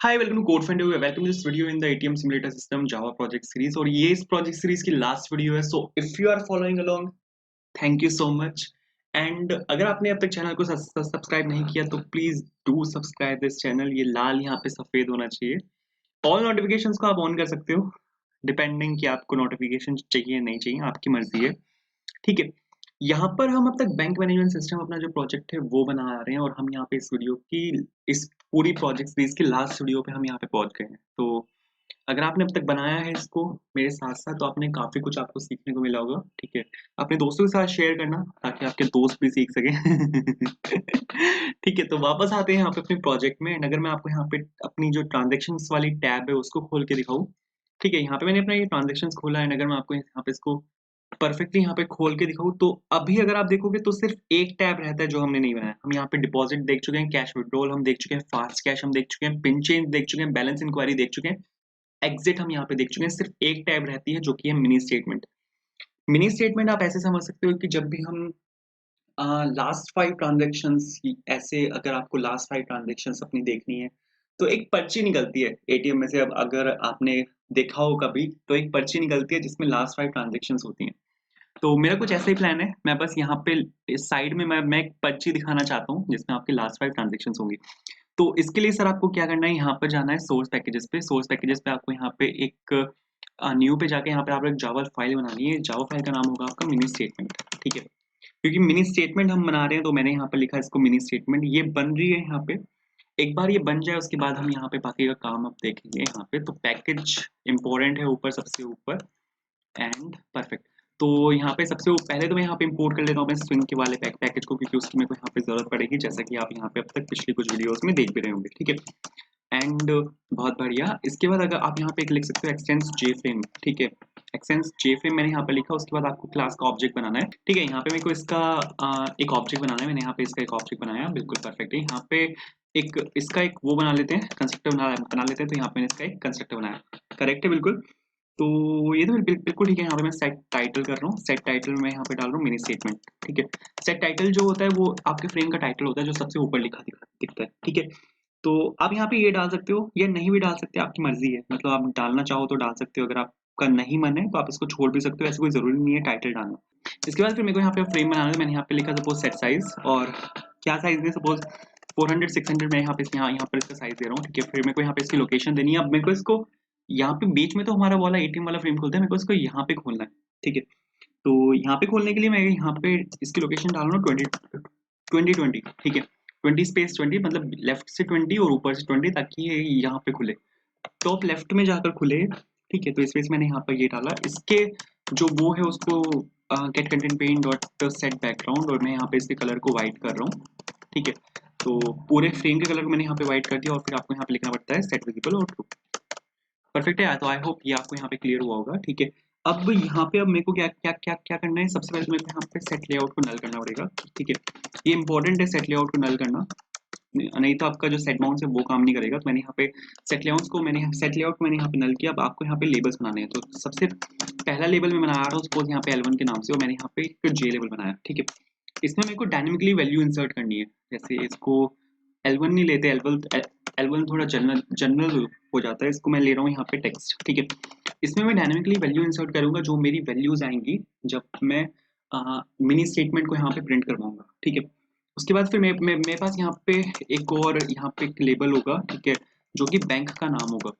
Hi welcome to Codefundo welcome this video in the ATM simulator system Java project series और ये इस project series की last video है। So if you are following along, thank you so much. And अगर आपने अब तक channel को सब्सक्राइब नहीं किया तो please do subscribe this channel. ये लाल यहाँ पे सफेद होना चाहिए। ऑल नोटिफिकेशंस को आप ऑन कर सकते हो, डिपेंडिंग कि आपको नोटिफिकेशन चाहिए नहीं चाहिए, आपकी मर्जी है। ठीक है, यहाँ पर हम अब तक बैंक मैनेजमेंट सिस्टम अपना जो प्रोजेक्ट है वो बना रहे हैं और हम यहाँ पे इस वीडियो की इस पूरी प्रोजेक्ट सीरीज की लास्ट वीडियो पे हम यहाँ पे पहुंच गए हैं। तो अगर आपने अब तक बनाया है इसको मेरे साथ साथ तो आपने काफी कुछ आपको सीखने को मिला होगा। ठीक है, अपने दोस्तों के साथ शेयर करना ताकि आपके दोस्त भी सीख सके। ठीक है, तो वापस आते हैं यहाँ पे अपने प्रोजेक्ट में। अगर मैं आपको यहाँ पे अपनी जो ट्रांजेक्शन वाली टैब है उसको खोल के दिखाऊं, ठीक है, यहाँ पे मैंने अपना ये ट्रांजेक्शन खोला है। अगर मैं आपको यहाँ पे इसको परफेक्टली यहाँ पे खोल के दिखाऊं तो अभी अगर आप देखोगे तो सिर्फ एक टैब रहता है जो हमने नहीं बनाया। हम यहाँ पे डिपॉजिट देख चुके हैं, कैश विड्रॉल हम देख चुके हैं, फास्ट कैश हम देख चुके हैं, पिन चेंज देख चुके हैं, बैलेंस इंक्वायरी देख चुके हैं, एग्जिट हम यहाँ पे देख चुके हैं। सिर्फ एक टैब रहती है जो कि है मिनी स्टेटमेंट। मिनी स्टेटमेंट आप ऐसे समझ सकते हो कि जब भी हम लास्ट 5 ट्रांजैक्शंस ऐसे, अगर आपको लास्ट 5 ट्रांजैक्शंस अपनी देखनी है तो एक पर्ची निकलती है एटीएम में से। अब अगर आपने देखा हो कभी तो एक पर्ची निकलती है जिसमें लास्ट 5 ट्रांजैक्शंस होती हैं। तो मेरा कुछ ऐसा ही प्लान है। मैं बस यहाँ पे इस साइड में मैं एक पर्ची दिखाना चाहता हूँ जिसमें आपकी लास्ट 5 ट्रांजैक्शंस होंगी। तो इसके लिए सर आपको क्या करना है, यहाँ पर जाना है सोर्स पैकेजेस पे। सोर्स पैकेजेस पे आपको यहाँ पे एक न्यू पे जाके यहाँ पे आप एक जावा फाइल बनानी है। जावा फाइल का नाम होगा आपका मिनी स्टेटमेंट। ठीक है, क्योंकि मिनी स्टेटमेंट हम बना रहे हैं तो मैंने यहाँ पे लिखा है इसको मिनी स्टेटमेंट। ये बन रही है यहाँ पे। एक बार ये बन जाए उसके बाद हम यहाँ पे बाकी का काम अब देखेंगे। यहाँ पे तो पैकेज इंपॉर्टेंट है ऊपर, सबसे ऊपर एंड परफेक्ट। तो यहाँ पे सबसे पहले तो मैं यहाँ पे इंपोर्ट कर लेता हूँ अपने स्विंग के वाले पैकेज को, क्योंकि उसकी मेरे को यहाँ पे जरूरत पड़ेगी, जैसा कि आप यहाँ पे अब तक पिछली कुछ वीडियोस में देख भी रहे होंगे। ठीक है, एंड बहुत बढ़िया। इसके बाद अगर आप यहाँ पे एक लिख सकते हो एक्सटेंस जे फ्रेम। ठीक है, एक्सटेंस जे फ्रेम मैंने यहाँ पे लिखा। उसके बाद आपको क्लास का ऑब्जेक्ट बनाना है। ठीक है, यहाँ पे मेरे को इसका एक ऑब्जेक्ट बनाना है। मैंने यहाँ पे इसका एक ऑब्जेक्ट बनाया, बिल्कुल परफेक्ट है। यहाँ पे एक इसका एक वो बना लेते हैं, कंस्ट्रक्टर बना लेते हैं। तो यहाँ पे मैंने इसका एक कंस्ट्रक्टर बनाया, करेक्ट है बिल्कुल। तो ये तो बिल्कुल ठीक है। यहाँ पे मैं सेट टाइटल कर रहा हूँ। सेट टाइटल में यहाँ पे डाल रहा हूँ मिनी स्टेटमेंट। ठीक है, सेट टाइटल जो होता है वो आपके फ्रेम का टाइटल होता है जो सबसे ऊपर दिखता है। ठीक है, तो आप यहाँ पे ये डाल सकते हो या नहीं भी डाल सकते, आपकी मर्जी है। मतलब आप डालना चाहो तो डाल सकते हो, अगर आपका नहीं मन है तो आप इसको छोड़ भी सकते हो। ऐसा कोई जरूरी नहीं है टाइटल डालना। इसके बाद फिर मेरे को यहाँ पे फ्रेम बनाना है। मैंने यहाँ पे लिखा सपोज सेट साइज, और क्या साइज है, सपोज 400 600 मैं यहाँ पे यहाँ पर इसका साइज दे रहा हूँ। ठीक है, फिर मेरे को यहाँ पे इसकी लोकेशन देनी है। अब मेरे को इसको यहाँ पे बीच में तो हमारा वाला एटीएम वाला फ्रेम खुलता है, मेरे को इसको यहाँ पे खोलना है। ठीक है, तो यहाँ पे खोलने के लिए मैं यहाँ पे इसकी लोकेशन डाल रहा हूँ 20 ठीक है, 20 स्पेस 20, मतलब लेफ्ट से 20 और ऊपर से 20, ताकि ये यहाँ पे खुले, टॉप लेफ्ट में जाकर खुले। ठीक है, तो स्पेस मैंने यहाँ पर ये डाला। इसके जो वो है उसको get content pane dot set background, और मैं यहाँ पे इसके कलर को व्हाइट कर रहा हूँ। ठीक है, तो पूरे फ्रेम के कलर को मैंने यहाँ पे व्हाइट कर दिया, और फिर आपको यहाँ पे लिखना पड़ता है सेट विजिबल और ट्रू। परफेक्ट है, तो आई होप ये आपको यहाँ पे क्लियर हुआ होगा। ठीक है, अब यहाँ पे अब मेरे को क्या क्या क्या क्या करना है, सबसे पहले तो मेरे को यहाँ पे सेट लेआउट को नल करना पड़ेगा। ठीक है, ये इंपॉर्टेंट है सेट लेआउट को नल करना, नहीं तो आपका जो सेट बाउंस है वो काम नहीं करेगा। तो मैंने यहाँ पे सेट लेआउट को मैंने यहाँ पे नल किया। अब आपको यहाँ पे लेबल्स बनाने हैं। तो सबसे पहला लेबल मैं बना रहा हूँ सपोज यहाँ पे L1 के नाम से, और मैंने यहाँ पे एक जे लेबल बनाया। ठीक है, इसमें मेरे को डायनेमिकली वैल्यू इंसर्ट करनी है। जैसे इसको L1 नहीं लेते, L1 थोड़ा जनरल हो जाता है, इसको मैं ले रहा हूँ यहाँ पे टेक्स्ट। ठीक है, इसमें मैं डायनेमिकली वैल्यू इंसर्ट करूंगा, जो मेरी वैल्यूज आएंगी जब मैं मिनी स्टेटमेंट को यहाँ पे प्रिंट करवाऊंगा। ठीक है, उसके बाद फिर मेरे पास यहाँ पे एक और यहाँ पे एक लेबल होगा। ठीक है, जो कि बैंक का नाम होगा।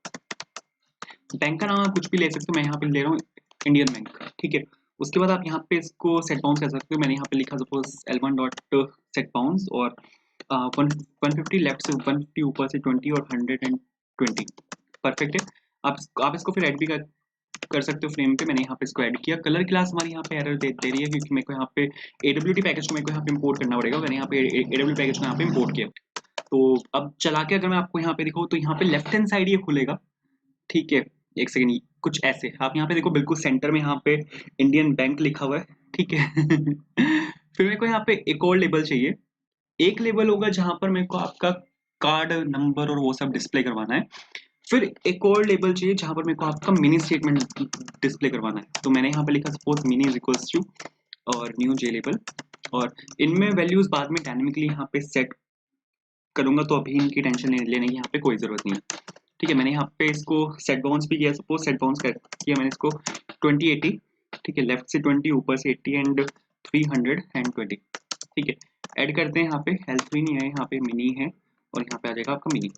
बैंक का नाम आप कुछ भी ले सकते हो, मैं यहाँ पे ले रहा हूँ इंडियन बैंक। ठीक है, उसके बाद आप यहाँ पे इसको सेट बाउंस कर सकते हो। मैंने यहाँ पे लिखा suppose L1 dot set bounce, और 150 लेफ्ट से 150 ऊपर से 20 और 120 परफेक्ट है। आप इसको फिर ऐड भी कर सकते हो फ्रेम पे। मैंने यहाँ पे इसको ऐड किया। कलर क्लास हमारी यहाँ पे एरर दे रही है क्योंकि मेरे को यहाँ पे AWT पैकेज को मेरे को यहाँ पे इंपोर्ट करना पड़ेगा। मैंने यहाँ पे AWT पैकेज को यहाँ पे इंपोर्ट किया। तो अब चला के अगर मैं आपको यहाँ पे दिखाऊँ तो यहाँ पे लेफ्ट हैंड साइड ये खुलेगा। ठीक है, एक सेकंड, कुछ ऐसे आप यहाँ पे देखो, बिल्कुल सेंटर में यहाँ पे इंडियन बैंक लिखा हुआ है। ठीक है। फिर मेरे को यहाँ पे एक और लेबल चाहिए। एक लेबल होगा जहां पर मेरे को आपका कार्ड नंबर और वो सब डिस्प्ले करवाना है। फिर एक और लेबल चाहिए जहां पर मेरे को आपका मिनी स्टेटमेंट डिस्प्ले करवाना है। तो मैंने यहाँ पे लिखा suppose mini is equals to और न्यू जे लेबल, और इनमें वैल्यूज बाद में डायनेमिकली यहाँ पे सेट करूंगा तो अभी इनकी टेंशन लेने की यहाँ पे कोई ज़रूरत नहीं है। ठीक है, मैंने यहाँ पे इसको सेट बाउंस भी किया, सपोज सेट बाउंस कर किया मैंने इसको 2080। ठीक है, लेफ्ट से 20, ऊपर से 80 एंड 320। ठीक है, ऐड करते हैं। यहाँ पे हेल्थ भी नहीं है, यहाँ पे मिनी है और यहाँ पे आ जाएगा आपका मिनी।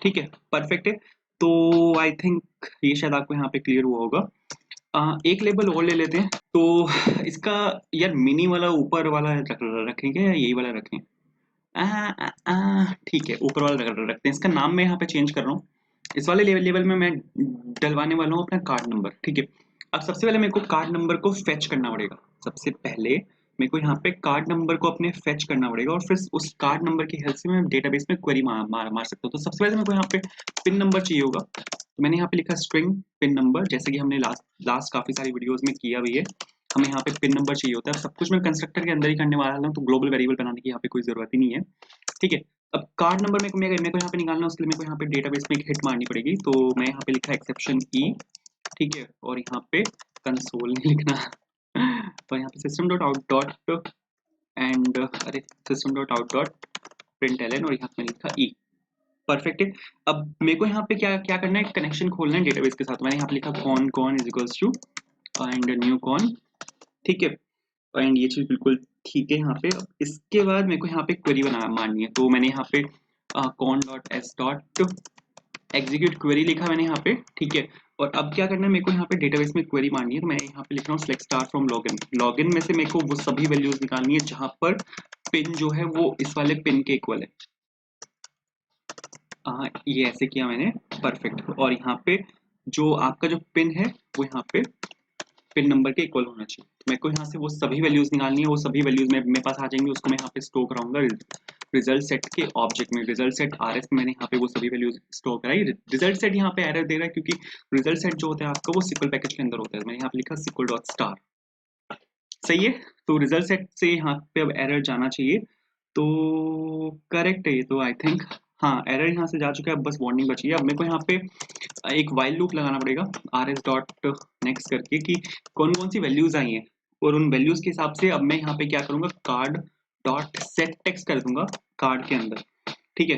ठीक है, परफेक्ट है। तो आई थिंक ये शायद आपको यहाँ पे क्लियर हुआ होगा। एक लेबल और ले लेते हैं। तो इसका यार मिनी वाला ऊपर वाला रखेंगे या यही वाला रखें? ठीक है, ऊपर वाला रखते हैं। इसका नाम मैं यहाँ पे चेंज कर रहा हूँ। इस वाले लेवल में मैं डलवाने वाला हूँ अपना कार्ड नंबर। ठीक है, अब सबसे पहले मेरे को कार्ड नंबर को फेच करना पड़ेगा। सबसे पहले मेरे को यहाँ पे कार्ड नंबर को अपने फेच करना पड़ेगा और फिर उस कार्ड नंबर की हेल्प से मैं डेटाबेस में क्वेरी मार सकता हूँ। तो सबसे पहले मेरे को यहाँ पे पिन नंबर चाहिए होगा। तो मैंने यहाँ पे लिखा स्ट्रिंग पिन नंबर, जैसे कि हमने लास्ट काफी सारी वीडियोस में किया भी है। हमें यहाँ पे पिन नंबर चाहिए होता है। सब कुछ मैं कंस्ट्रक्टर के अंदर ही करने वाला हूँ, तो ग्लोबल वेरिएबल बनाने की यहाँ पे कोई जरूरत ही नहीं है। ठीक है, अब कार्ड नंबर मेरे को यहाँ पे निकालना है, उसके लिए मेरे को यहाँ पे डेटाबेस में एक हिट मारनी पड़ेगी। तो मैं यहाँ पे लिखा एक्सेप्शन ई। ठीक है, और यहाँ पे कंसोल नहीं लिखना तो यहाँ पे system dot out dot and अरे system dot out dot println और यहाँ पे लिखा ई। परफेक्ट है। अब मेरे को यहाँ पे क्या क्या करना है, कनेक्शन खोलना है डेटाबेस के साथ। मैंने यहाँ पे लिखा con is equals to and new con. ठीक है, एंड ये चीज बिल्कुल ठीक है यहाँ पे। अब इसके बाद मेरे को यहाँ पे क्वेरी मारनी है। तो मैंने यहाँ पे cone dot s dot execute query लिखा मैंने यहाँ पे। ठीक है, और अब क्या करना है, मेरे को यहाँ पे डेटाबेस में क्वेरी मारनी है। तो मैं यहाँ पे लिख रहा हूँ select star from login. Login में से मेरे को वो सभी वैल्यूज निकालनी है जहां पर पिन जो है वो इस वाले पिन के इक्वल है। ये ऐसे किया मैंने, परफेक्ट। और यहाँ पे जो आपका जो पिन है वो यहाँ पे पिन नंबर के इक्वल होना चाहिए। तो मेरे को यहाँ से वो सभी वैल्यूज निकालनी है। वो सभी वैल्यूज मेरे पास आ जाएंगी, उसको मैं यहाँ पे स्टोर कराऊंगा रिजल्ट सेट के ऑब्जेक्ट में। रिजल्ट सेट आरएस में मैंने यहाँ पे वो सभी वैल्यूज स्टोर कराई। रिजल्ट सेट यहाँ पे एरर दे रहा है क्योंकि रिजल्ट सेट जो होता है आपका वो सिक्वल पैकेज के अंदर होता है। मैंने यहाँ पे लिखा सिक्वल डॉट स्टार। सही है, तो रिजल्ट सेट से यहाँ पे अब एरर जाना चाहिए। तो करेक्ट है ये तो, आई थिंक हाँ एरर यहाँ से जा चुका है। अब बस वार्निंग बची है। अब मेरे को यहाँ पे एक वाइल लूप लगाना पड़ेगा आर एस डॉट नेक्स्ट करके कि कौन कौन सी वैल्यूज आई हैं, और उन वैल्यूज के हिसाब से अब मैं यहाँ पे क्या करूंगा, कार्ड डॉट सेट टेक्स्ट कर दूंगा कार्ड के अंदर। ठीक है,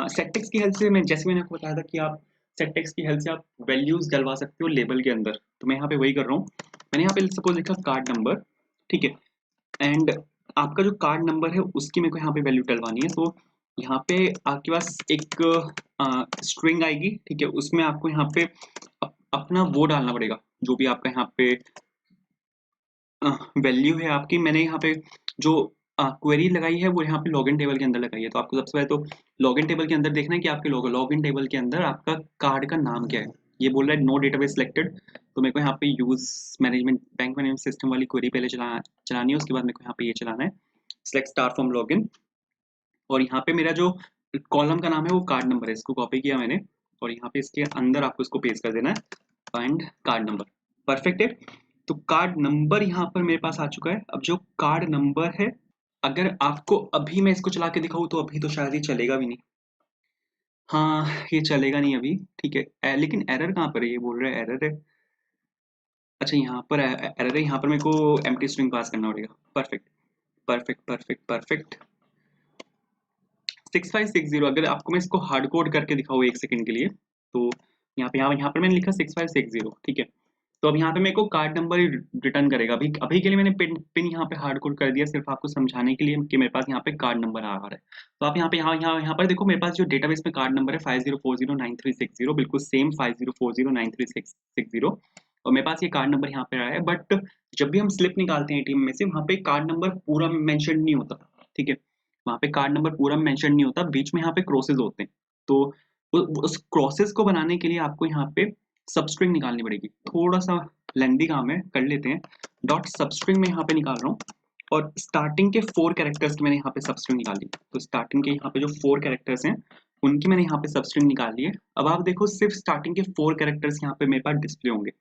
सेट टेक्स्ट की हेल्प से मैं, जैसे मैंने आपको बताया था कि आप सेट टेक्स्ट की हेल्प से आप वैल्यूज डलवा सकते हो लेबल के अंदर। तो मैं यहाँ पे वही कर रहा हूँ। मैंने यहाँ पे सपोज लिखा कार्ड नंबर। ठीक है, एंड आपका जो कार्ड नंबर है उसकी मेरे को यहाँ पे वैल्यू डलवानी है। तो यहाँ पे आपके पास एक स्ट्रिंग आएगी। ठीक है, उसमें आपको यहाँ पे अपना वो डालना पड़ेगा जो भी आपका यहाँ पे वैल्यू है आपकी। मैंने यहाँ पे जो क्वेरी लगाई है वो यहाँ पे लॉगिन टेबल के अंदर लगाई है। तो आपको सबसे पहले तो लॉगिन टेबल के अंदर देखना है कि आपके लॉगिन टेबल के अंदर आपका कार्ड का नाम क्या है। ये बोल रहा है नो डेटाबेस सिलेक्टेड। तो मेरे को यहाँ पे use management bank management system वाली क्वेरी पहले चलानी है। उसके बाद मेरे को यहाँ पे ये चलाना है सेलेक्ट स्टार फ्रॉम लॉगिन। और यहाँ पे मेरा जो कॉलम का नाम है वो कार्ड नंबर है, इसको कॉपी किया मैंने और यहाँ पे इसके अंदर आपको इसको पेस्ट कर देना है, फाइंड कार्ड नंबर। परफेक्ट है, तो कार्ड नंबर यहाँ पर मेरे पास आ चुका है। अब जो कार्ड नंबर है, अगर आपको अभी मैं इसको चला के दिखाऊं तो अभी तो शायद ही चलेगा भी नहीं। हाँ, ये चलेगा नहीं अभी। ठीक है, लेकिन एरर कहाँ पर है, ये बोल रहा है एरर है। अच्छा, यहाँ पर एरर है, यहाँ पर मेरे को एम्प्टी स्ट्रिंग पास करना पड़ेगा। Perfect perfect perfect perfect. 6560, अगर आपको मैं इसको हार्ड कोड करके दिखाऊँ एक सेकंड के लिए, तो यहाँ पर मैंने लिखा 6560। ठीक है, तो अब यहाँ पे मेरे को कार्ड नंबर रिटर्न करेगा। अभी अभी के लिए मैंने पिन यहाँ पे हार्ड कोड कर दिया सिर्फ आपको समझाने के लिए कि मेरे पास यहाँ पे कार्ड नंबर आ रहा है। तो आप यहाँ पे यहाँ पर देखो, मेरे पास जो डेटाबेस में कार्ड नंबर है 50409360, बिल्कुल सेम 50409360। और मेरे पास ये कार्ड नंबर यहाँ पे आया है। बट जब भी हम स्लिप निकालते हैं एटीएम में से, वहाँ पे कार्ड नंबर पूरा मेंशन नहीं होता। ठीक है, वहाँ पे कार्ड नंबर पूरा मेंशन नहीं होता, बीच में यहाँ पे क्रॉसेस होते हैं। तो उस क्रॉसेस को बनाने के लिए आपको यहाँ पे सबस्ट्रिंग निकालनी पड़ेगी। थोड़ा सा लेंदी काम है, कर लेते हैं। डॉट सबस्ट्रिंग में यहाँ पे निकाल रहा हूँ और स्टार्टिंग के 4 कैरेक्टर्स की मैंने यहाँ पे सबस्ट्रिंग निकाली। तो स्टार्टिंग के यहाँ पे जो 4 कैरेक्टर्स हैं उनकी मैंने यहाँ पे सबस्ट्रिंग निकाली है। अब आप देखो, सिर्फ स्टार्टिंग के 4 कैरेक्टर्स यहाँ पे मेरे पास डिस्प्ले होंगे।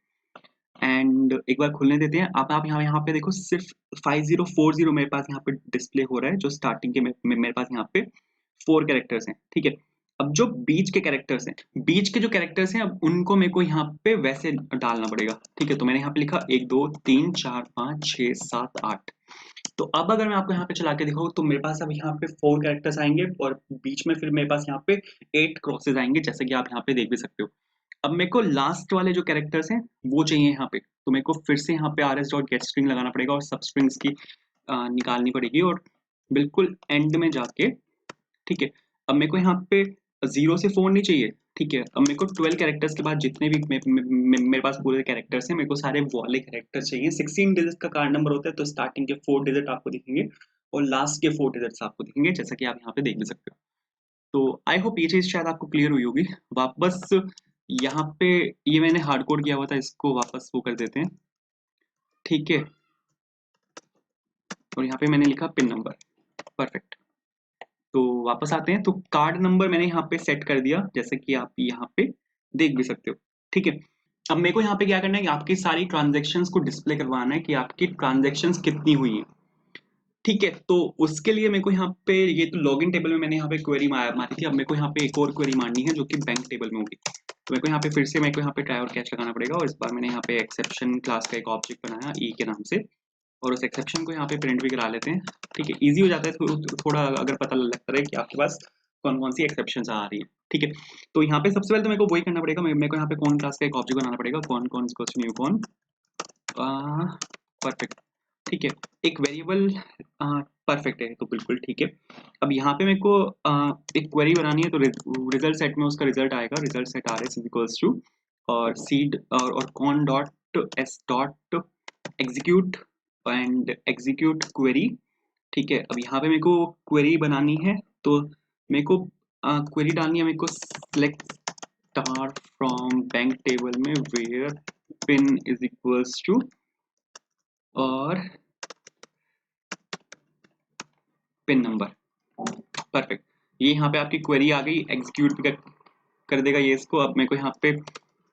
एंड एक बार खुलने देते हैं। अब आप यहाँ पे देखो, सिर्फ 5040 मेरे पास यहाँ पे डिस्प्ले हो रहा है, जो स्टार्टिंग के मेरे पास यहाँ पे 4 कैरेक्टर्स हैं। ठीक है, अब जो बीच के कैरेक्टर्स हैं, बीच के जो कैरेक्टर्स हैं, अब उनको मेरे को यहाँ पे वैसे डालना पड़ेगा। ठीक है, तो मैंने यहाँ पे लिखा 1 2 3 4 5 6 7 8। तो अब अगर मैं आपको यहाँ पे चला के दिखाऊँ तो मेरे पास अब यहाँ पे 4 कैरेक्टर्स आएँगे और बीच में फिर मेरे पास यहाँ पे 8 क्रॉसेस आएँगे, जैसे कि आप यहाँ पे देख भी सकते हो। अब मेरे को लास्ट वाले जो कैरेक्टर्स हैं वो चाहिए यहाँ पे, तो मेरे को फिर से यहाँ पे rs.getString लगाना पड़ेगा और सब स्ट्रिंग्स की निकालनी पड़ेगी और बिल्कुल एंड में जाके, ठीक है। अब मेरे को यहाँ पे 0 से 4 नहीं चाहिए, ठीक है। अब मेरे को 12 कैरेक्टर्स के बाद जितने भी मेरे पास पूरे कैरेक्टर्स हैं, मेरे को सारे वाले कैरेक्टर्स चाहिए। 16 डिजिट का कार्ड नंबर होता है, तो स्टार्टिंग के 4 डिजिट आपको दिखेंगे और लास्ट के 4 डिजिट्स आपको दिखेंगे, जैसा कि आप यहाँ पे देख भी सकते हो। तो आई होप ये चीज शायद आपको क्लियर हुई होगी। वापस यहाँ पे ये मैंने हार्ड कोड किया हुआ था, इसको वापस वो कर देते हैं, ठीक है। और यहाँ पे मैंने लिखा पिन नंबर, परफेक्ट। तो वापस आते हैं, तो कार्ड नंबर मैंने यहाँ पे सेट कर दिया, जैसे कि आप यहाँ पे देख भी सकते हो, ठीक है। अब मेरे को यहाँ पे क्या करना है कि आपकी सारी ट्रांजेक्शन्स को डिस्प्ले करवाना है कि आपकी ट्रांजेक्शन्स कितनी हुई है, ठीक है। तो उसके लिए मेरे को यहाँ पे ये तो लॉगिन टेबल में मैंने यहाँ पे क्वेरी मारी थी, अब मेरे को यहाँ पे एक और क्वेरी मारनी है जो कि बैंक टेबल में होगी। तो मेरे को यहाँ पे फिर से मेरे को यहाँ पे ट्राई और कैच लगाना पड़ेगा और इस बार मैंने यहाँ पे एक्सेप्शन क्लास का एक ऑब्जेक्ट बनाया ई के नाम से और उस एक्सेप्शन को यहाँ पे प्रिंट भी करा लेते हैं, ठीक है। इजी हो जाता है थोड़ा अगर पता लगता रहे कि आपके पास कौन कौन सी एक्सेप्शन आ रही है, ठीक है। तो यहाँ पे सबसे पहले तो मेरे को वही करना पड़ेगा, मेरे को यहाँ पे कौन क्लास का एक ऑब्जेक्ट बनाना पड़ेगा, कौन न्यू कौन, परफेक्ट, ठीक है। एक वेरिएबल परफेक्ट है, तो बिल्कुल ठीक है। अब यहाँ पे मेरे को एक क्वेरी बनानी है, तो रिजल्ट सेट में उसका रिजल्ट आएगा, result set r s equals to और सीड और con dot s dot execute and execute query, ठीक है। अब यहाँ पे मेरे को क्वेरी बनानी है, तो मेरे को क्वेरी डालनी है, मेरे को select star from bank table में where pin is equals to और पिन नंबर, परफेक्ट। ये यहाँ पे आपकी क्वेरी आ गई, एग्जीक्यूट भी कर देगा ये इसको। अब मेरे को यहाँ पे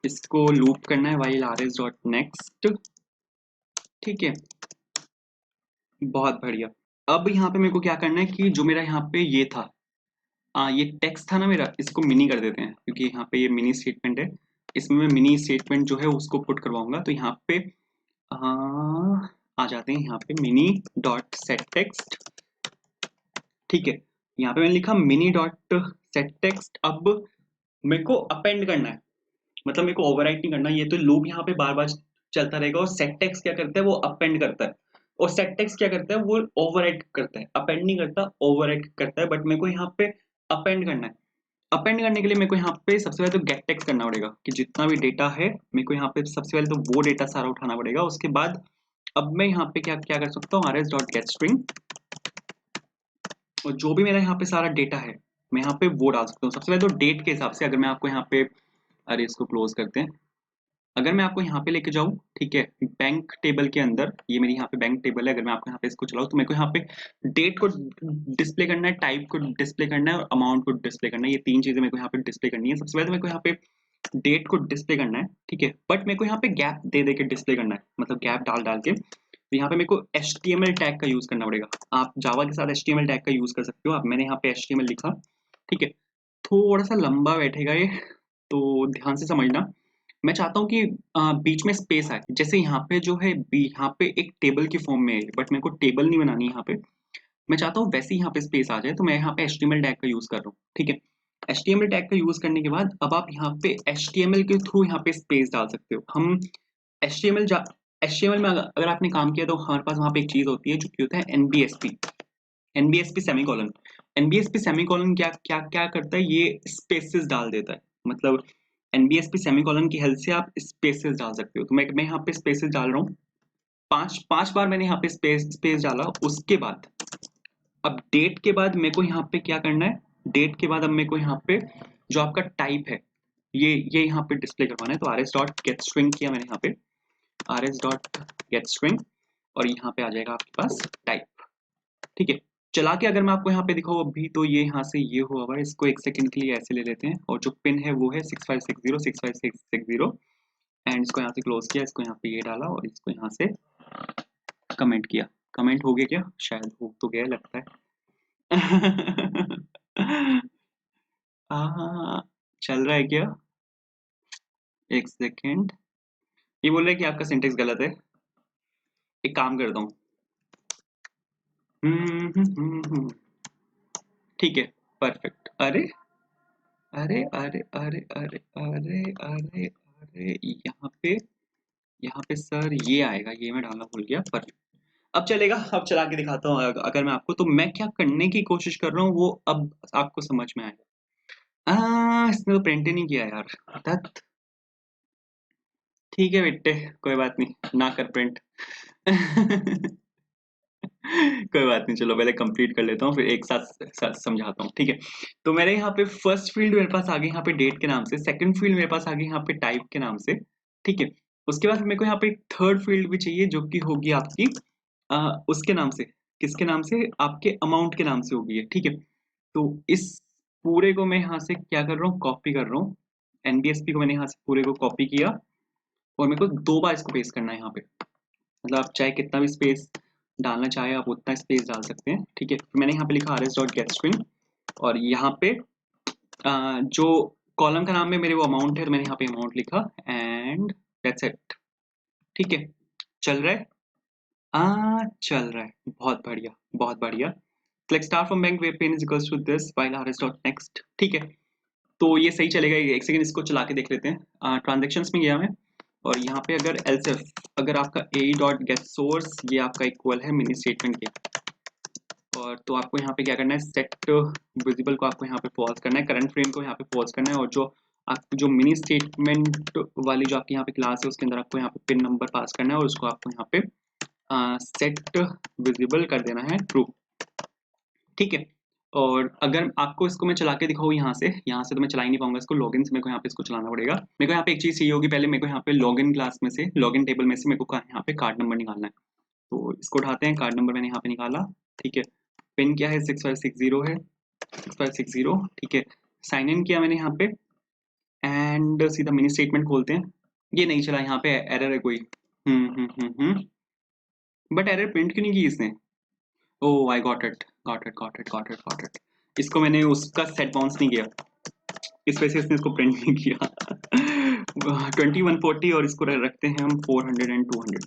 इसको लूप करना है while rs डॉट नेक्स्ट, ठीक है, बहुत बढ़िया। अब यहाँ पे मेरे को क्या करना है कि जो मेरा यहाँ पे ये था, ये टेक्स्ट था ना मेरा, इसको मिनी कर देते हैं क्योंकि यहाँ पे ये मिनी स्टेटमेंट है, इसमें मैं मिनी स्टेटमेंट जो है उसको पुट करवाऊंगा। तो यहाँ पे आ जाते हैं यहाँ पे मिनी डॉट सेट टेक्स्ट, ठीक है। यहाँ पे मैंने लिखा मिनी डॉट सेट टेक्स्ट। अब मेरे को अपेंड करना है, मतलब मेरे को ओवरराइट नहीं करना, ये तो लूप यहाँ पे बार बार चलता रहेगा और सेट टेक्स्ट क्या करता है वो अपेंड करता है और सेट टेक्स्ट क्या करता है वो ओवरराइट करता है, अपेंड नहीं करता, ओवरराइट करता है। बट मेरे को यहाँ पे अपेंड करना है। अपेंड करने के लिए मेरे को यहाँ पे सबसे पहले तो गेट टेक्स्ट करना पड़ेगा कि जितना भी डेटा है मेरे को यहाँ पे सबसे पहले तो वो डेटा सारा उठाना पड़ेगा। उसके बाद अब मैं यहाँ पे क्या क्या कर सकता हूँ, rs डॉट गेट स्ट्रिंग और जो भी मेरा यहाँ पे सारा डेटा है मैं यहाँ पे वो डाल सकता हूँ। सबसे पहले तो डेट के हिसाब से अगर मैं आपको यहाँ पे, अरे इसको क्लोज करते हैं, अगर मैं आपको यहाँ पे लेके जाऊँ, ठीक है, बैंक टेबल के अंदर, ये मेरी यहाँ पे बैंक टेबल है, अगर मैं आपको यहाँ पे इसको चलाऊँ तो मेरे को यहाँ पे डेट को डिस्प्ले करना है, टाइप को डिस्प्ले करना है और अमाउंट को डिस्प्ले करना है। ये तीन चीजें मेरे को यहाँ पे डिस्प्ले करनी है। सबसे पहले तो मेरे को यहाँ पे डेट को डिस्प्ले करना है, ठीक है, बट मेरे को यहाँ पे गैप दे दे के डिस्प्ले करना है, मतलब गैप डाल डाल के। तो यहाँ पे मेरे को HTML टैग का यूज करना पड़ेगा। आप जावा के साथ HTML टैग का यूज कर सकते हो। अब मैंने यहाँ पे HTML लिखा, ठीक है, थोड़ा सा लंबा बैठेगा ये, तो ध्यान से समझना। मैं चाहता हूँ कि बीच में स्पेस आए, जैसे यहाँ पे जो है यहाँ पे एक टेबल की फॉर्म में है, बट मेरे को टेबल नहीं बनानी है यहाँ पे, मैं चाहता हूँ वैसे ही यहाँ पे स्पेस आ जाए। तो मैं यहाँ पे HTML टैग का यूज कर रहा हूँ, ठीक है। HTML टैग का यूज करने के बाद अब आप यहाँ पे HTML के थ्रू यहाँ पे स्पेस डाल सकते हो। हम HTML HTML में अगर आपने काम किया तो हमारे पास वहाँ पे एक चीज होती है जो कि होता है NBSP सेमीकोलन। NBSP सेमीकोलन क्या क्या क्या करता है, ये स्पेसेस डाल देता है, मतलब NBSP सेमीकोलन की हेल्प से आप स्पेसेस डाल सकते हो। तो मैं यहाँ पे स्पेसेस डाल रहा हूँ, पांच बार मैंने यहाँ पे स्पेस डाला। उसके बाद अब डेट के बाद मेरे को यहाँ पे क्या करना है, डेट के बाद अब मेरे को यहाँ पे जो आपका टाइप है ये यहाँ पे डिस्प्ले करवाना है। तो rs डॉट गेट स्ट्रिंग किया मैंने यहाँ पे, rs डॉट गेट स्ट्रिंग और यहाँ पे आ जाएगा आपके पास टाइप, ठीक है। चला के अगर मैं आपको यहाँ पे दिखाऊँ अभी, तो ये यहाँ से ये हुआ हुआ है, इसको एक सेकंड के लिए ऐसे ले लेते हैं और जो पिन है वो है 656065660 एंड इसको यहाँ से क्लोज किया, इसको यहाँ पे ये डाला और इसको यहाँ से कमेंट किया। कमेंट हो गया क्या, शायद हो तो गया लगता है। हाँ, चल रहा है क्या, एक सेकेंड। ये बोल रहा है कि आपका सिंटेक्स गलत है। एक काम करता हूँ, ठीक है, परफेक्ट। अरे अरे अरे अरे अरे अरे अरे अरे, यहाँ पे सर ये आएगा, ये मैं डालना भूल गया। पर अब चलेगा, अब चला के दिखाता हूँ। अगर मैं आपको, तो मैं क्या करने की कोशिश कर रहा हूँ वो अब आपको समझ में आएगा। इसने तो प्रिंट ही नहीं किया यार। धत। ठीक है बेटे, कोई बात नहीं, ना कर प्रिंट। कोई बात नहीं, चलो पहले कंप्लीट कर लेता हूँ, फिर एक साथ साथ समझाता हूँ, ठीक है। तो मेरे यहाँ पे फर्स्ट फील्ड मेरे पास आ गई यहाँ पे डेट के नाम से, सेकंड फील्ड मेरे पास आ गई यहाँ पे टाइप के नाम से, ठीक है। उसके बाद मेरे को यहाँ पे एक थर्ड फील्ड भी चाहिए, जो कि होगी आपकी उसके नाम से। किसके नाम से? आपके अमाउंट के नाम से होगी ये, ठीक है। तो इस पूरे को मैं यहाँ से क्या कर रहा हूँ, कॉपी कर रहा हूँ। एनबीएसपी को मैंने यहाँ से पूरे को कॉपी किया, और मेरे को 2 बार इसको पेस्ट करना है यहाँ पे। मतलब आप चाहे कितना भी स्पेस डालना चाहे, आप उतना स्पेस डाल सकते हैं, ठीक है। तो मैंने यहाँ पे लिखा rs.getString, और यहाँ पे जो कॉलम का नाम है मेरे, वो अमाउंट है, तो मैंने यहाँ पे अमाउंट लिखा, एंड दैट्स इट। ठीक है, चल रहा है। चल रहा है, बहुत बढ़िया, बहुत बढ़िया। Select star from bank web pin is equals to this while rs.next, ठीक है। तो ये सही चलेगा। एक सेकंड इसको चला के देख लेते हैं। ट्रांजेक्शन्स में गया मैं, और यहाँ पे अगर else if, अगर आपका a डॉट गेट सोर्स ये आपका इक्वल है मिनी स्टेटमेंट के, और तो आपको यहाँ पे क्या करना है, सेट विजिबल को आपको यहाँ पे पॉज करना है, करंट फ्रेम को यहाँ पे पॉज करना है, और जो आपकी जो मिनी स्टेटमेंट वाली जो आपकी यहाँ पे क्लास है, उसके अंदर आपको यहाँ पे पिन नंबर पास करना है, और उसको आपको यहाँ पे सेट विजिबल कर देना है ट्रू, ठीक है। और अगर आपको इसको मैं चला के दिखाऊँ यहाँ से तो मैं चला ही नहीं पाऊंगा इसको, लॉगिन से मेरे को यहाँ पे इसको चलाना पड़ेगा। मेरे को यहाँ पे एक चीज़ चाहिए होगी, पहले मेरे को यहाँ पे लॉगिन क्लास में से, लॉगिन टेबल में से मेरे को यहाँ पे कार्ड नंबर निकालना है। तो इसको उठाते हैं, कार्ड नंबर मैंने यहाँ पे निकाला, ठीक है। पिन क्या है, 6560 है, 6560, ठीक है। साइन इन किया मैंने यहाँ पे, एंड सीधा मिनी स्टेटमेंट खोलते हैं। ये नहीं चला, यहाँ पे एरर है कोई। बट एरर प्रिंट क्यों नहीं की इसने? Oh I got it, got it, got it, got it, got it. इसको मैंने उसका सेट बाउंस नहीं किया, इस वजह से इसने इसको प्रिंट नहीं किया। 2140, और इसको रखते हैं हम 400 एंड 200,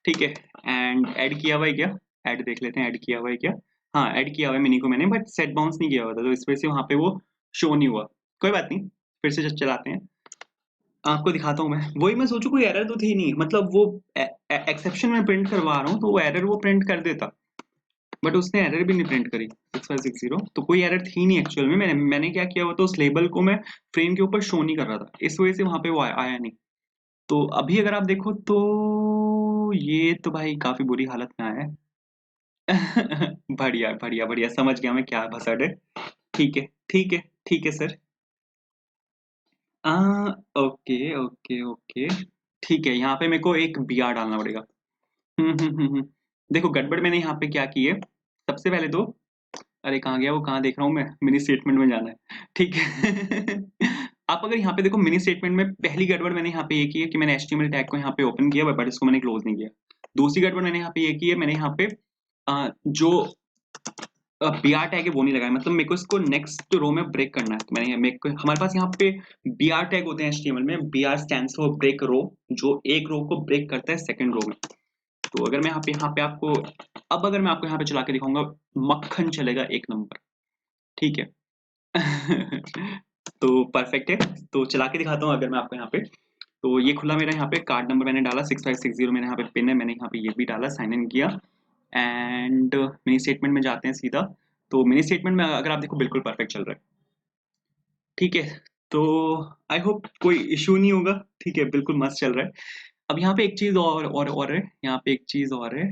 ठीक है। एंड ऐड किया हुआ है क्या? ऐड देख लेते हैं, ऐड किया हुआ है क्या? हाँ, ऐड किया हुआ है मिनी को मैंने, बट सेट बाउंस नहीं किया हुआ था, तो इस वजह से वहाँ पे वो शो नहीं हुआ। कोई बात नहीं, फिर से चलाते हैं, आपको दिखाता हूँ मैं। वही मैं सोचू, कोई एरर तो थी नहीं, मतलब वो एक्सेप्शन में प्रिंट करवा रहा हूँ, तो वो एरर वो प्रिंट कर देता, बट उसने एरर भी नहीं प्रिंट करी। 6560, तो कोई एरर थी नहीं एक्चुअल में। मैंने क्या किया हुआ, तो उस लेबल को मैं फ्रेम के ऊपर शो नहीं कर रहा था, इस वजह से वहां पे वो आया नहीं। तो अभी अगर आप देखो तो ये तो भाई काफी बुरी हालत में आया है। बढ़िया बढ़िया बढ़िया, समझ गया मैं क्या भसड़ है। ठीक है, ठीक है, ठीक है सर। आ ओके ओके ओके, ठीक है। यहाँ पे मेरे को एक बी आर डालना पड़ेगा। देखो गड़बड़ मैंने यहाँ पे क्या की है, सबसे पहले तो, अरे कहाँ गया वो, कहाँ देख रहा हूँ मैं, मिनी स्टेटमेंट में जाना है, ठीक है। आप अगर यहाँ पे देखो, मिनी स्टेटमेंट में पहली गड़बड़ मैंने यहाँ पे ये की है कि मैंने HTML टैग को यहाँ पे ओपन किया, बट इसको मैंने क्लोज नहीं किया। दूसरी गड़बड़ मैंने यहाँ पे ये की है, मैंने यहाँ पे जो बी आर टैग है वो नहीं लगाया, मतलब मेरे को इसको नेक्स्ट रो में ब्रेक करना है। तो मैंने मेरे को, हमारे पास यहाँ पे बी आर टैग होते हैं HTML में, B R stands for break row, जो एक रो को ब्रेक करता है सेकंड रो में। तो अगर मैं यहाँ पे आपको, अब अगर मैं आपको यहाँ पे चला के दिखाऊंगा, मक्खन चलेगा एक नंबर, ठीक है। तो परफेक्ट है, तो चला के दिखाता हूँ अगर मैं आपको यहाँ पे। तो ये खुला मेरा, यहाँ पे कार्ड नंबर मैंने डाला 6560, मैंने यहाँ पे पिन है, मैंने यहाँ पे ये भी डाला, साइन इन किया, एंड मिनी स्टेटमेंट में जाते हैं सीधा। तो मिनी स्टेटमेंट में अगर आप देखो बिल्कुल परफेक्ट चल रहा है, ठीक है। तो आई होप कोई इशू नहीं होगा, ठीक है, बिल्कुल मस्त चल रहा है। अब यहाँ पे एक चीज और है, यहाँ पे एक चीज और है,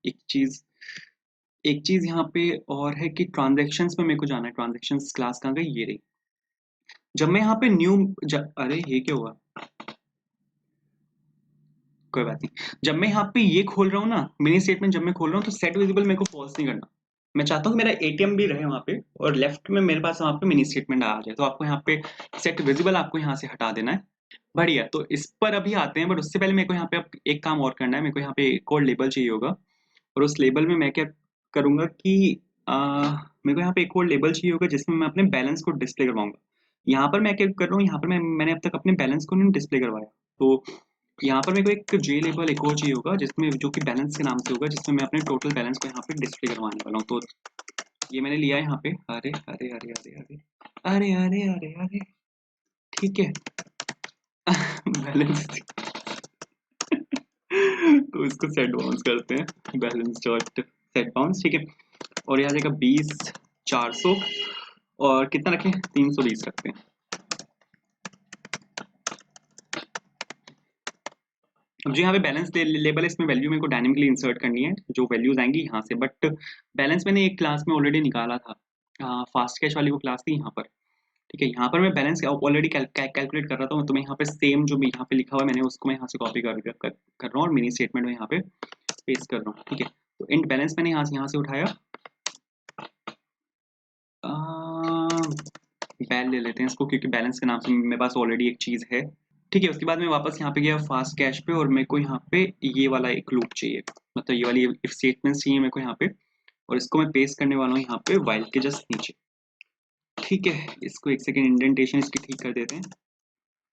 एक चीज यहाँ पे और है कि ट्रांजेक्शन्स में मेरे को जाना है। ट्रांजेक्शन्स क्लास कहाँ गई, ये रही। जब मैं यहाँ पे अरे ये क्या हुआ, कोई बात नहीं। जब मैं यहाँ पे ये खोल रहा हूँ ना, मिनी स्टेटमेंट जब मैं खोल रहा हूँ, तो सेट विजिबल मेरे को फॉल्स नहीं करना। मैं चाहता हूँ कि मेरा एटीएम भी रहे वहाँ पे, और लेफ्ट में मेरे पास वहाँ पे मिनी स्टेटमेंट आ जाए। तो आपको यहाँ पे सेट विजिबल आपको यहाँ से हटा देना है। बढ़िया, तो इस पर अभी आते हैं, बट उससे पहले मेरे को यहाँ पे अब एक काम और करना है। मेरे को यहाँ पे एक और लेबल चाहिए होगा, और उस लेबल में मैं क्या करूंगा कि मेरे को यहाँ पे एक और लेबल चाहिए होगा, जिसमें मैं अपने बैलेंस को डिस्प्ले करवाऊंगा। यहाँ पर मैं क्या कर रहा हूँ, यहाँ पर मैंने अब तक अपने बैलेंस को नहीं डिस्प्ले करवाया। तो यहाँ पर मेरे को एक जे लेबल एक और चाहिए होगा जिसमें जो कि बैलेंस के नाम से होगा, जिसमें मैं अपने टोटल बैलेंस को यहाँ पे डिस्प्ले करवाने वाला हूँ। तो ये मैंने लिया है यहाँ पे। अरे अरे अरे अरे अरे अरे अरे अरे अरे ठीक है। बैलेंस तो इसको सेट बाउंस करते हैं, बैलेंस डॉट सेट बाउंस, ठीक है। और यहाँ जाएगा 20 400 और कितना रखें, 320 रखते हैं। अब जो यहाँ पे बैलेंस लेबल है इसमें वैल्यू मेरे को डायनेमिकली इंसर्ट करनी है, जो वैल्यूज आएंगी यहाँ से। बट बैलेंस मैंने एक क्लास में ऑलरेडी निकाला था, फास्ट कैश वाली वो क्लास थी यहाँ पर, ठीक है। यहाँ पर मैं बैलेंस ऑलरेडी कैलकुलेट कर रहा था, तो मैं यहाँ पे सेम जो यहाँ पे लिखा हुआ है मैंने उसको मैं यहाँ से कॉपी कर रहा हूँ और मिनी स्टेटमेंट में यहाँ पे पेस्ट कर रहा हूँ, ठीक है। तो इंट बैलेंस मैंने यहाँ से उठाया, बैल ले लेते हैं इसको क्योंकि बैलेंस के नाम से मेरे पास ऑलरेडी एक चीज़ है, ठीक है। उसके बाद मैं वापस यहाँ पे गया फास्ट कैश पे और मेरे को यहाँ पे ये वाला एक लूप चाहिए, मतलब ये वाली इफ स्टेटमेंट्स चाहिए मेरे को यहाँ पे, और इसको मैं पेस्ट करने वाला हूँ यहाँ पे वाइल के जस्ट नीचे, ठीक है। इसको एक सेकेंड इंडेंटेशन इसकी ठीक कर देते हैं।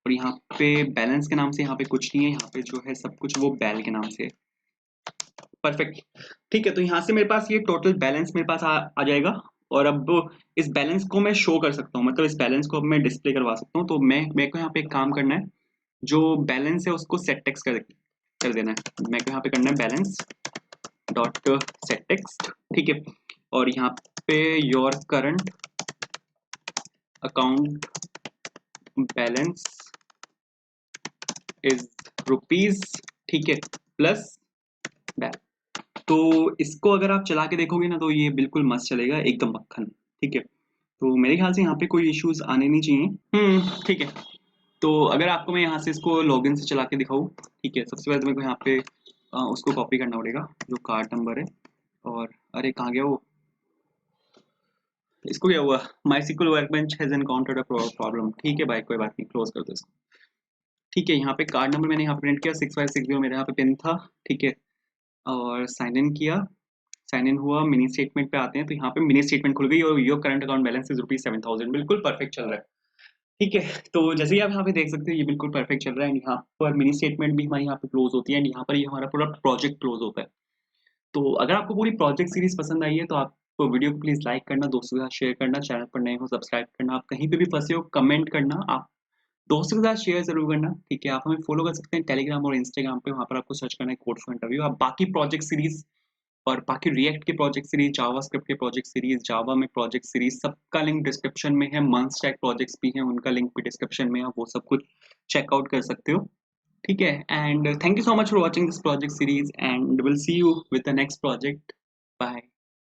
और यहाँ पे बैलेंस के नाम से यहाँ पे कुछ नहीं है, यहाँ पे जो है सब कुछ वो बैल के नाम से है, परफेक्ट, ठीक है। तो यहाँ से मेरे पास ये टोटल बैलेंस मेरे पास आ जाएगा। और अब इस बैलेंस को मैं शो कर सकता हूँ, मतलब इस बैलेंस को अब मैं डिस्प्ले करवा सकता हूँ। तो मेरे को यहाँ पे एक काम करना है, जो बैलेंस है उसको सेट टेक्स्ट कर देना है। मेरे को यहाँ पे करना है बैलेंस डॉट सेट टेक्स्ट, ठीक है। और यहाँ पे your current account balance is rupees, ठीक है, प्लस बैल। तो इसको अगर आप चला के देखोगे ना तो ये बिल्कुल मस्त चलेगा, एकदम मक्खन, ठीक है। तो मेरे ख्याल से यहाँ पे कोई इश्यूज आने नहीं चाहिए, ठीक है। तो अगर आपको मैं यहाँ से इसको लॉगिन से चला के दिखाऊँ, ठीक है, सबसे पहले तो मेरे को यहाँ पे उसको कॉपी करना पड़ेगा जो कार्ड नंबर है। और अरे कहाँ गया वो, इसको क्या हुआ, MySQL workbench has encountered a problem, ठीक है भाई कोई बात नहीं, क्लोज कर दो इसको, ठीक है। यहाँ पे कार्ड नंबर मैंने यहाँ पे प्रिंट किया 6560 मेरे यहाँ पे पिन था, ठीक है। और साइन इन किया, साइन इन हुआ, मिनी स्टेटमेंट पे आते हैं। तो यहाँ पे मिनी स्टेटमेंट खुल गई और your current account balance is ₹7000, बिल्कुल परफेक्ट चल रहा है, ठीक है। तो जैसे ही आप यहाँ पे देख सकते हो ये बिल्कुल परफेक्ट चल रहा है। यहाँ पर मिनी स्टेटमेंट भी हमारी यहाँ पे क्लोज होती है एंड यहाँ पर ये हमारा पूरा प्रोजेक्ट क्लोज होता है। तो अगर आपको पूरी प्रोजेक्ट सीरीज पसंद आई है तो आप वीडियो को प्लीज लाइक करना, दोस्तों के साथ शेयर करना, चैनल पर नए हो सब्सक्राइब करना, आप कहीं पे भी फंसे हो कमेंट करना, आप दोस्तों के साथ शेयर जरूर करना, ठीक है। आप हमें फॉलो कर सकते हैं टेलीग्राम और इंस्टाग्राम पे, वहाँ पर आपको सर्च करना है कोड फॉर इंटरव्यू। आप बाकी प्रोजेक्ट सीरीज और बाकी रिएक्ट के प्रोजेक्ट सीरीज, जावास्क्रिप्ट के प्रोजेक्ट सीरीज, जावा में प्रोजेक्ट सीरीज, सबका लिंक डिस्क्रिप्शन में है। मंस्टैक प्रोजेक्ट्स भी हैं, उनका लिंक भी डिस्क्रिप्शन में है, आप वो सब कुछ चेकआउट कर सकते हो, ठीक है। And thank you so much for watching this project series and will see you with the next project, bye.